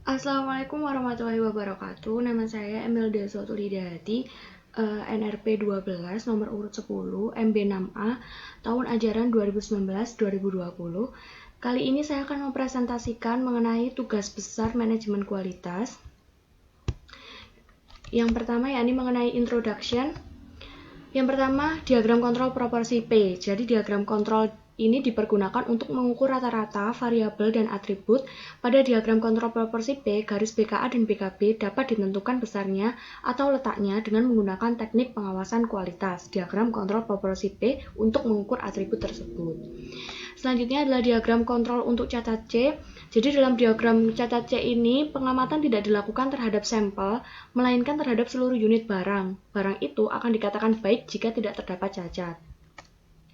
Assalamualaikum warahmatullahi wabarakatuh. Nama saya Emelda Sotulidati, NRP 12, nomor urut 10, MB6A, tahun ajaran 2019-2020. Kali ini saya akan mempresentasikan mengenai tugas besar manajemen kualitas. Yang pertama yakni mengenai introduction. Yang pertama, diagram kontrol proporsi P. Jadi diagram kontrol ini dipergunakan untuk mengukur rata-rata variabel dan atribut. Pada diagram kontrol proporsi P, garis BKA dan BKB dapat ditentukan besarnya atau letaknya dengan menggunakan teknik pengawasan kualitas, diagram kontrol proporsi P untuk mengukur atribut tersebut. Selanjutnya adalah diagram kontrol untuk catat C. Jadi dalam diagram catat C ini, pengamatan tidak dilakukan terhadap sampel, melainkan terhadap seluruh unit barang. Barang itu akan dikatakan baik jika tidak terdapat cacat.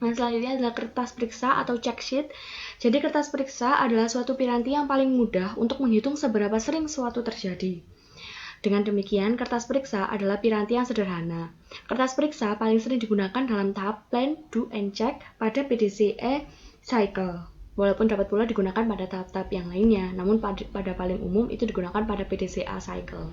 Nah, selanjutnya adalah kertas periksa atau check sheet. Jadi kertas periksa adalah suatu piranti yang paling mudah untuk menghitung seberapa sering suatu terjadi. Dengan demikian, kertas periksa adalah piranti yang sederhana. Kertas periksa paling sering digunakan dalam tahap plan, do, and check pada PDCE cycle. Walaupun dapat pula digunakan pada tahap-tahap yang lainnya, namun pada paling umum itu digunakan pada PDCA cycle.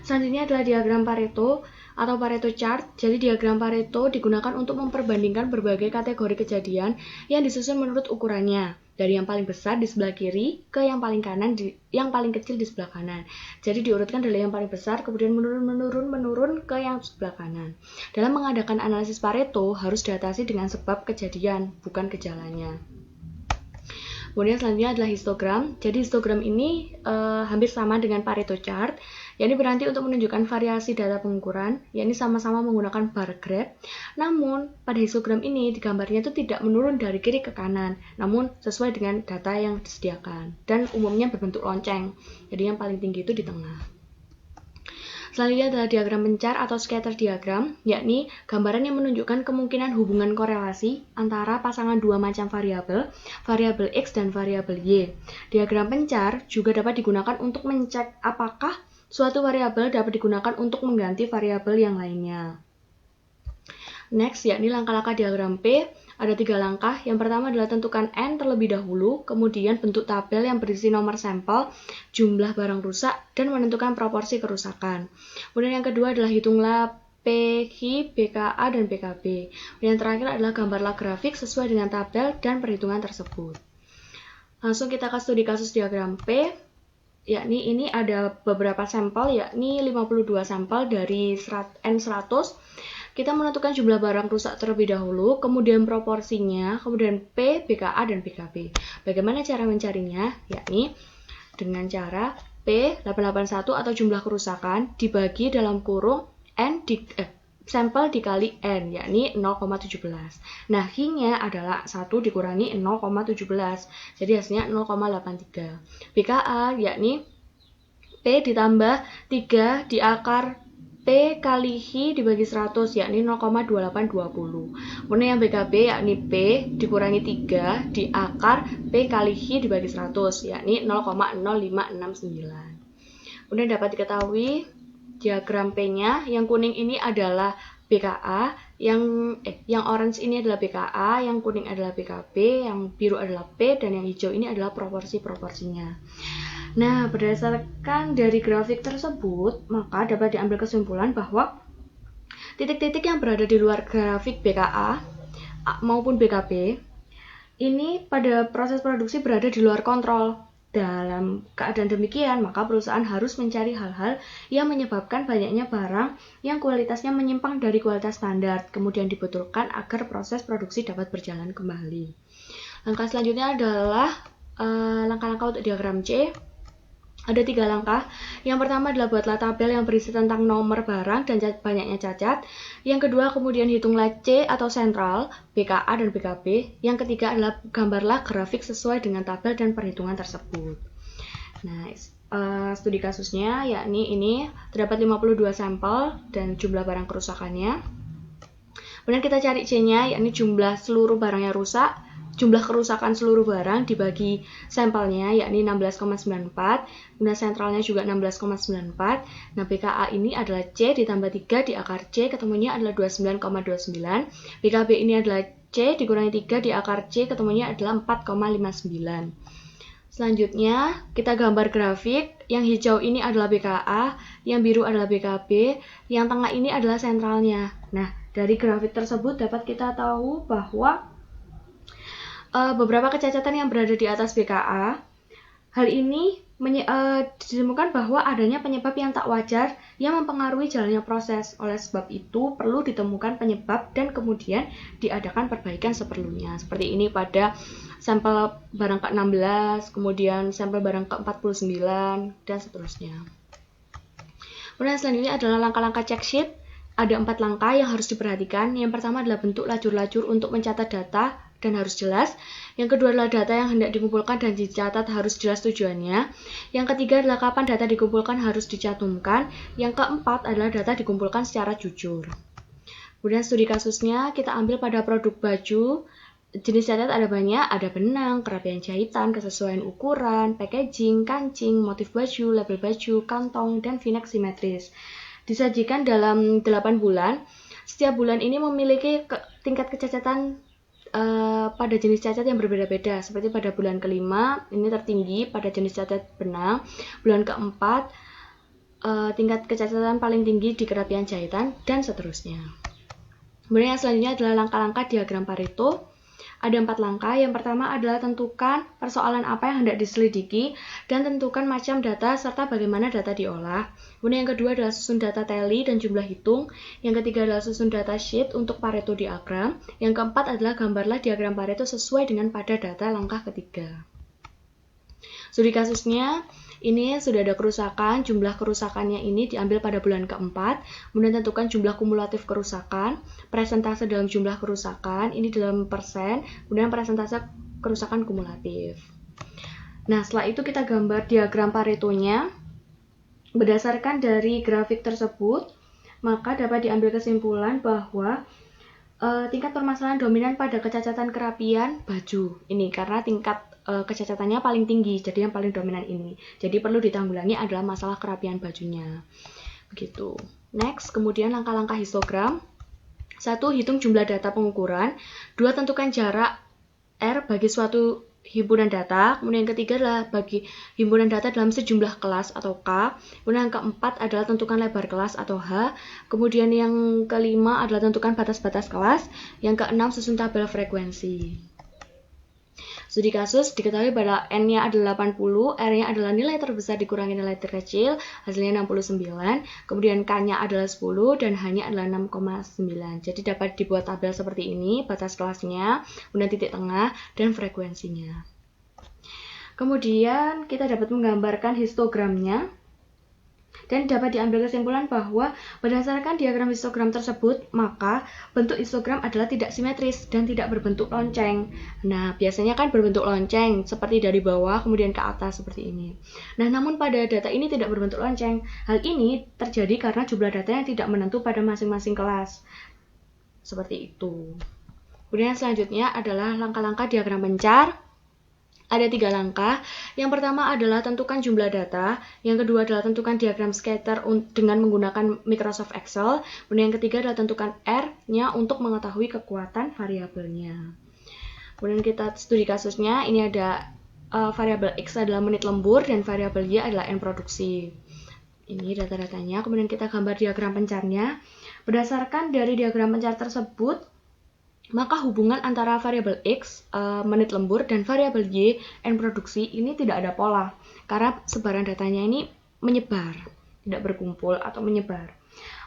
Selanjutnya adalah diagram Pareto atau Pareto chart. Jadi diagram Pareto digunakan untuk memperbandingkan berbagai kategori kejadian yang disusun menurut ukurannya. Dari yang paling besar di sebelah kiri ke yang paling kanan, yang paling kecil di sebelah kanan. Jadi diurutkan dari yang paling besar kemudian menurun ke yang sebelah kanan. Dalam mengadakan analisis Pareto harus diatasi dengan sebab kejadian, bukan gejalanya. Kemudian selanjutnya adalah histogram. Jadi histogram ini hampir sama dengan Pareto chart, yakni berarti untuk menunjukkan variasi data pengukuran, yakni sama-sama menggunakan bar graph. Namun pada histogram ini gambarnya itu tidak menurun dari kiri ke kanan, namun sesuai dengan data yang disediakan dan umumnya berbentuk lonceng. Jadi yang paling tinggi itu di tengah. Selanjutnya adalah diagram pencar atau scatter diagram, yakni gambaran yang menunjukkan kemungkinan hubungan korelasi antara pasangan dua macam variabel, variabel X dan variabel Y. Diagram pencar juga dapat digunakan untuk mencek apakah suatu variabel dapat digunakan untuk mengganti variabel yang lainnya. Next, yakni langkah-langkah diagram P. Ada 3 langkah. Yang pertama adalah tentukan N terlebih dahulu, kemudian bentuk tabel yang berisi nomor sampel, jumlah barang rusak, dan menentukan proporsi kerusakan. Kemudian yang kedua adalah hitunglah PH, BKA, dan BKB. Dan yang terakhir adalah gambarlah grafik sesuai dengan tabel dan perhitungan tersebut. Langsung kita ke studi kasus diagram P. Yakni ini ada beberapa sampel, yakni 52 sampel dari N100. Kita menentukan jumlah barang rusak terlebih dahulu, kemudian proporsinya, kemudian P, BKA, dan BKB. Bagaimana cara mencarinya? Yakni dengan cara P881 atau jumlah kerusakan dibagi dalam kurung N sampel dikali N, yakni 0,17. Nah, I-nya adalah 1 dikurangi 0,17, jadi hasilnya 0,83. BKA yakni P ditambah 3 di akar P kali Hi dibagi 100, yakni 0,2820. Kemudian yang BKB yakni P dikurangi 3 di akar P kali Hi dibagi 100, yakni 0,0569. Kemudian dapat diketahui diagram P-nya, yang kuning ini adalah BKA, yang orange ini adalah BKA, yang kuning adalah BKB, yang biru adalah P, dan yang hijau ini adalah proporsi-proporsinya. Nah, berdasarkan dari grafik tersebut, maka dapat diambil kesimpulan bahwa titik-titik yang berada di luar grafik BKA maupun BKB ini pada proses produksi berada di luar kontrol. Dalam keadaan demikian, maka perusahaan harus mencari hal-hal yang menyebabkan banyaknya barang yang kualitasnya menyimpang dari kualitas standar, kemudian dibetulkan agar proses produksi dapat berjalan kembali. Langkah selanjutnya adalah langkah-langkah untuk diagram C. Ada 3 langkah. Yang pertama adalah buatlah tabel yang berisi tentang nomor barang dan banyaknya cacat. Yang kedua kemudian hitunglah C atau sentral, BKA dan BKB. Yang ketiga adalah gambarlah grafik sesuai dengan tabel dan perhitungan tersebut. Nah, studi kasusnya yakni ini terdapat 52 sampel dan jumlah barang kerusakannya. Kemudian kita cari C-nya, yakni jumlah seluruh barang yang rusak. Jumlah kerusakan seluruh barang dibagi sampelnya, yakni 16,94. Kemudian sentralnya juga 16,94. Nah, BKA ini adalah C ditambah 3 di akar C, ketemunya adalah 29,29. BKB ini adalah C dikurangi 3 di akar C, ketemunya adalah 4,59. Selanjutnya, kita gambar grafik. Yang hijau ini adalah BKA, yang biru adalah BKB, yang tengah ini adalah sentralnya. Nah, dari grafik tersebut dapat kita tahu bahwa beberapa kecacatan yang berada di atas BKA, hal ini ditemukan bahwa adanya penyebab yang tak wajar yang mempengaruhi jalannya proses. Oleh sebab itu, perlu ditemukan penyebab dan kemudian diadakan perbaikan seperlunya. Seperti ini pada sampel barang ke-16, kemudian sampel barang ke-49, dan seterusnya. Kemudian selanjutnya adalah langkah-langkah check sheet. Ada 4 langkah yang harus diperhatikan. Yang pertama adalah bentuk lajur-lajur untuk mencatat data dan harus jelas. Yang kedua adalah data yang hendak dikumpulkan dan dicatat harus jelas tujuannya. Yang ketiga adalah kapan data dikumpulkan harus dicantumkan. Yang keempat adalah data dikumpulkan secara jujur. Kemudian studi kasusnya kita ambil pada produk baju. Jenis catat ada banyak, ada benang, kerapian jahitan, kesesuaian ukuran, packaging, kancing, motif baju, label baju, kantong, dan v-neck simetris. Disajikan dalam 8 bulan. Setiap bulan ini memiliki tingkat kecacatan pada jenis cacat yang berbeda-beda. Seperti pada bulan kelima, ini tertinggi pada jenis cacat benang. Bulan keempat, tingkat kecacatan paling tinggi di kerapian jahitan, dan seterusnya. Kemudian yang selanjutnya adalah langkah-langkah diagram Pareto. Ada 4 langkah. Yang pertama adalah tentukan persoalan apa yang hendak diselidiki dan tentukan macam data serta bagaimana data diolah. Kemudian yang kedua adalah susun data tally dan jumlah hitung. Yang ketiga adalah susun data sheet untuk Pareto diagram. Yang keempat adalah gambarlah diagram Pareto sesuai dengan pada data langkah ketiga. Studi kasusnya, ini sudah ada kerusakan, jumlah kerusakannya ini diambil pada bulan keempat, kemudian tentukan jumlah kumulatif kerusakan, presentase dalam jumlah kerusakan, ini dalam persen, kemudian presentase kerusakan kumulatif. Nah, setelah itu kita gambar diagram Paretonya. Berdasarkan dari grafik tersebut, maka dapat diambil kesimpulan bahwa tingkat permasalahan dominan pada kecacatan kerapian baju ini karena tingkat kecacatannya paling tinggi, jadi yang paling dominan ini. Jadi perlu ditanggulangi adalah masalah kerapian bajunya. Begitu. Next, kemudian langkah-langkah histogram. 1. Hitung jumlah data pengukuran. 2. Tentukan jarak R bagi suatu himpunan data. Kemudian yang ketiga adalah bagi himpunan data dalam sejumlah kelas atau K. Kemudian yang keempat adalah tentukan lebar kelas atau H. Kemudian yang kelima adalah tentukan batas-batas kelas. Yang keenam susun tabel frekuensi. Studi kasus diketahui bahwa N-nya adalah 80, R-nya adalah nilai terbesar dikurangi nilai terkecil, hasilnya 69, kemudian K-nya adalah 10 dan H-nya adalah 6,9. Jadi dapat dibuat tabel seperti ini, batas kelasnya, kemudian titik tengah, dan frekuensinya. Kemudian kita dapat menggambarkan histogramnya. Dan dapat diambil kesimpulan bahwa berdasarkan diagram histogram tersebut, maka bentuk histogram adalah tidak simetris dan tidak berbentuk lonceng. Nah, biasanya kan berbentuk lonceng, seperti dari bawah kemudian ke atas seperti ini. Nah, namun pada data ini tidak berbentuk lonceng. Hal ini terjadi karena jumlah data yang tidak menentu pada masing-masing kelas. Seperti itu. Kemudian selanjutnya adalah langkah-langkah diagram pencar. Ada 3 langkah. Yang pertama adalah tentukan jumlah data. Yang kedua adalah tentukan diagram scatter dengan menggunakan Microsoft Excel. Kemudian yang ketiga adalah tentukan R-nya untuk mengetahui kekuatan variabelnya. Kemudian kita studi kasusnya. Ini ada variabel X adalah menit lembur dan variabel Y adalah N produksi. Ini data-datanya. Kemudian kita gambar diagram pencarnya. Berdasarkan dari diagram pencar tersebut, maka hubungan antara variabel X, menit lembur, dan variabel Y, N produksi, ini tidak ada pola. Karena sebaran datanya ini menyebar, tidak berkumpul atau menyebar.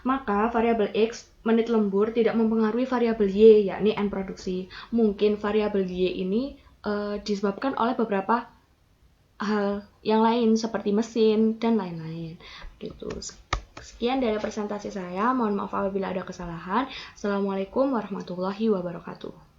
Maka variabel X, menit lembur, tidak mempengaruhi variabel Y, yakni N produksi. Mungkin variabel Y ini disebabkan oleh beberapa hal yang lain, seperti mesin, dan lain-lain. Gitu. Sekian dari presentasi saya, mohon maaf apabila ada kesalahan. Assalamualaikum warahmatullahi wabarakatuh.